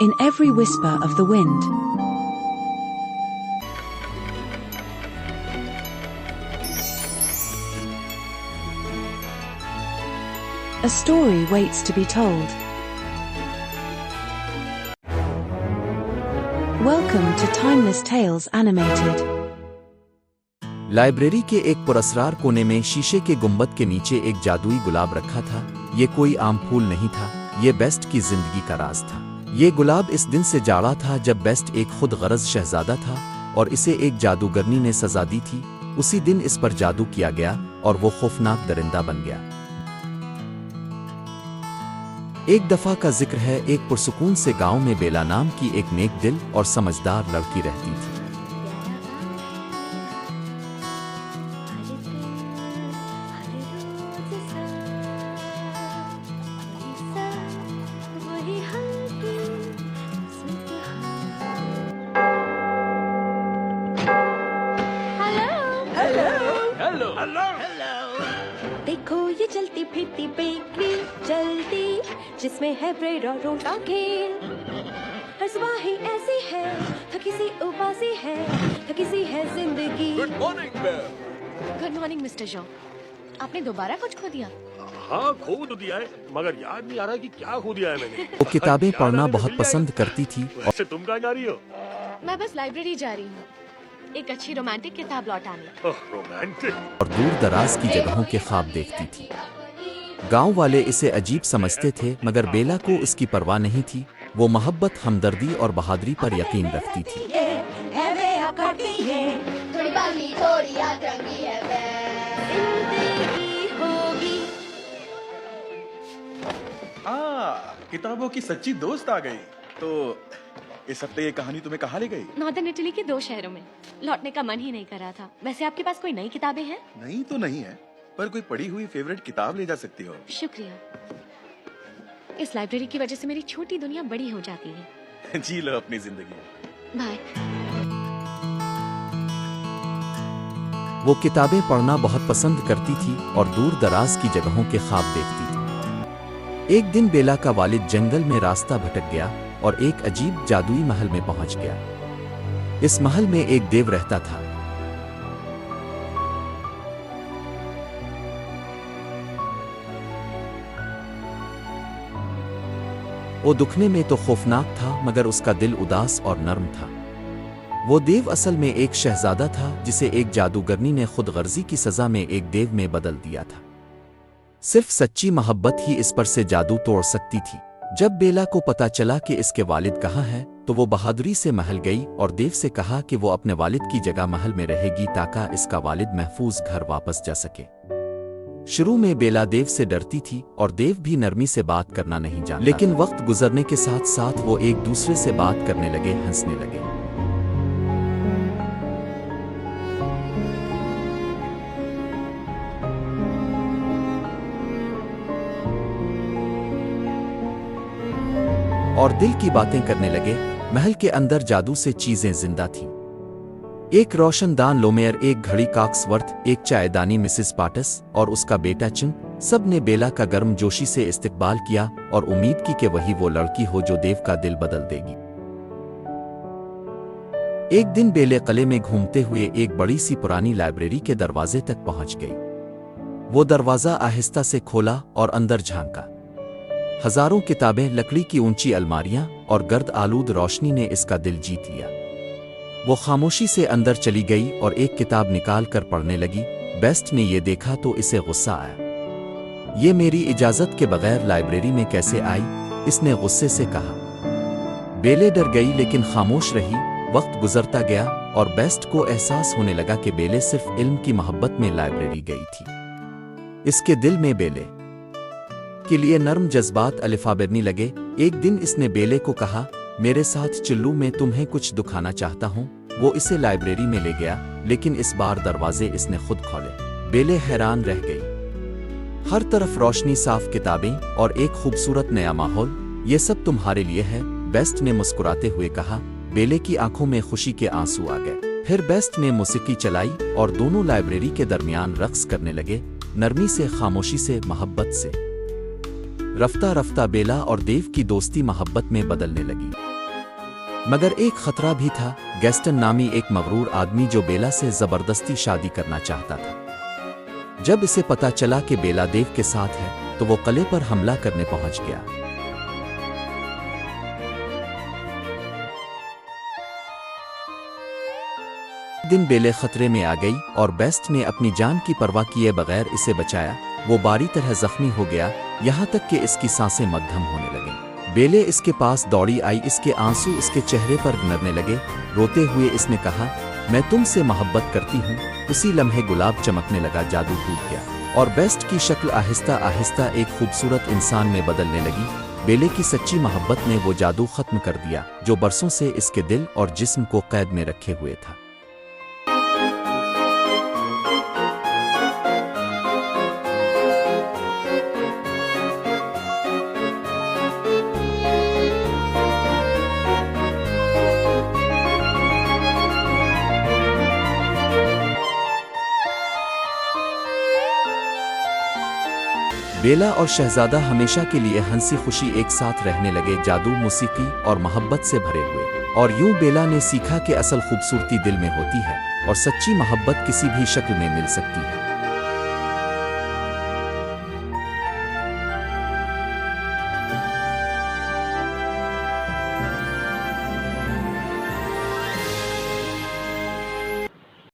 in every whisper of the wind. A story waits to be told. Welcome to Timeless Tales Animated. Library के एक पुरस्कार कोने में शीशे के गुंबद के नीचे एक जादुई गुलाब रखा था। ये कोई आम फूल नहीं था, ये बेस्ट की जिंदगी का राज था। ये गुलाब इस दिन से जाड़ा था जब बेस्ट एक खुद गरज शहजादा था और इसे एक जादूगरनी ने सजा दी थी। उसी दिन इस पर जादू किया गया और वो खौफनाक दरिंदा बन गया। एक दफा का जिक्र है, एक पुरसुकून से गांव में बेला नाम की एक नेक दिल और समझदार लड़की रहती थी। देखो ये चलती फिरती बेकरी जल्दी, जिसमें है ब्रेड और रोटा खेल। हर सुबह ही ऐसी है, थकी सी उबासी है, थकी सी है जिंदगी। Good morning ma'am. Good morning mister John. आपने दोबारा कुछ खो दिया? हाँ, खो तो दिया है, मगर याद नहीं आ रहा कि क्या खो दिया है मैंने। वो किताबें पढ़ना बहुत पसंद करती थी। वैसे तुम कहाँ जा रही हो? मैं बस लाइब्रेरी जा रही हूँ, एक अच्छी रोमांटिक किताब लौटाने। रोमांटिक? और दूर दराज की जगहों के ख्वाब देखती थी। गांव वाले इसे अजीब समझते थे, मगर बेला को इसकी परवाह नहीं थी। वो मोहब्बत, हमदर्दी और बहादुरी पर यकीन रखती थी। किताबों की सच्ची दोस्त आ गई। तो इस हफ्ते ये कहानी तुम्हें कहाँ ले गई? नॉर्दर्न इटली के 2 शहरों में। लौटने का मन ही नहीं कर रहा था। वैसे आपके पास कोई नई किताबें हैं? नहीं तो नहीं है, पर कोई पढ़ी हुई फेवरेट किताब ले जा सकती हो। शुक्रिया। इस लाइब्रेरी की वजह से मेरी छोटी दुनिया बड़ी हो जाती है। जी लो अपनी जिंदगी। बाय। वो किताबें पढ़ना बहुत पसंद करती थी और दूर दराज की जगहों के ख्वाब देखती थी। एक दिन बेला का वालिद जंगल में रास्ता भटक गया और एक अजीब जादुई महल में पहुंच गया। इस महल में एक देव रहता था। वो दिखने में तो खौफनाक था, मगर उसका दिल उदास और नर्म था। वो देव असल में एक शहजादा था जिसे एक जादूगरनी ने खुद गर्जी की सजा में एक देव में बदल दिया था। सिर्फ सच्ची मोहब्बत ही इस पर से जादू तोड़ सकती थी। जब बेला को पता चला कि इसके वालिद कहाँ हैं, तो वो बहादुरी से महल गई और देव से कहा कि वो अपने वालिद की जगह महल में रहेगी ताकि इसका वालिद महफूज घर वापस जा सके। शुरू में बेला देव से डरती थी और देव भी नरमी से बात करना नहीं जानता, लेकिन वक्त गुजरने के साथ साथ वो एक दूसरे से बात करने लगे, हंसने लगे। और दिल की बातें करने लगे। महल के अंदर जादू से चीजें जिंदा थीं। एक रोशनदान लोमेयर, एक घड़ी काक्सवर्थ, एक चायदानी मिसेस पाटस और उसका बेटा चिन, सब ने बेला का गर्मजोशी से इस्तकबाल किया और उम्मीद की कि वही वो लड़की हो जो देव का दिल बदल देगी। एक दिन बेले किले में घूमते हुए एक बड़ी सी पुरानी लाइब्रेरी के दरवाजे तक पहुंच गई। वो दरवाजा आहिस्ता से खोला और अंदर झांका। हजारों किताबें, लकड़ी की ऊंची अलमारियां और गर्द आलूद रोशनी ने इसका दिल जीत लिया। वो खामोशी से अंदर चली गई और एक किताब निकाल कर पढ़ने लगी। बेस्ट ने ये देखा तो इसे गुस्सा आया। ये मेरी इजाजत के बगैर लाइब्रेरी में कैसे आई? इसने गुस्से से कहा। बेले डर गई लेकिन खामोश रही। वक्त गुजरता गया और बेस्ट को एहसास होने लगा कि बेले सिर्फ इल्म की मोहब्बत में लाइब्रेरी गई थी। इसके दिल में बेले के लिए नर्म जज्बात अलिफा बिरने लगे। एक दिन इसने बेले को कहा, मेरे साथ चिल्लू, मैं तुम्हें कुछ दुखाना चाहता हूँ। वो इसे लाइब्रेरी में ले गया, लेकिन इस बार दरवाजे इसने खुद खोले। बेले हैरान रह गई। हर तरफ रोशनी, साफ किताबें और एक खूबसूरत नया माहौल। ये सब तुम्हारे लिए है, बेस्ट ने मुस्कुराते हुए कहा। बेले की आंखों में खुशी के आंसू आ गए। फिर बेस्ट ने मौसीकी चलाई और दोनों लाइब्रेरी के दरमियान रक्स करने लगे, नरमी से, खामोशी से, मोहब्बत से। रफ्ता रफ्ता बेला और देव की दोस्ती मोहब्बत में बदलने लगी। मगर एक खतरा भी था, गैस्टन नामी एक मगरूर आदमी जो बेला से जबरदस्ती शादी करना चाहता था। जब इसे पता चला कि बेला देव के साथ है तो वो किले पर हमला करने पहुंच गया। दिन बेले खतरे में आ गई और बेस्ट ने अपनी जान की परवाह किए बगैर इसे बचाया। वो बारी तरह जख्मी हो गया, यहाँ तक कि इसकी सांसें मध्यम होने लगी। बेले इसके पास दौड़ी आई, इसके आंसू इसके चेहरे पर गिरने लगे। रोते हुए इसने कहा, मैं तुमसे मोहब्बत करती हूँ। उसी लम्हे गुलाब चमकने लगा, जादू टूट गया और बेस्ट की शक्ल आहिस्ता आहिस्ता एक खूबसूरत इंसान में बदलने लगी। बेले की सच्ची मोहब्बत ने वो जादू खत्म कर दिया जो बरसों से इसके दिल और जिस्म को कैद में रखे हुए था। बेला और शहजादा हमेशा के लिए हंसी खुशी एक साथ रहने लगे, जादू, मौसीकी और मोहब्बत से भरे हुए। और यूं बेला ने सीखा कि असल खूबसूरती दिल में होती है और सच्ची मोहब्बत किसी भी शक्ल में मिल सकती है।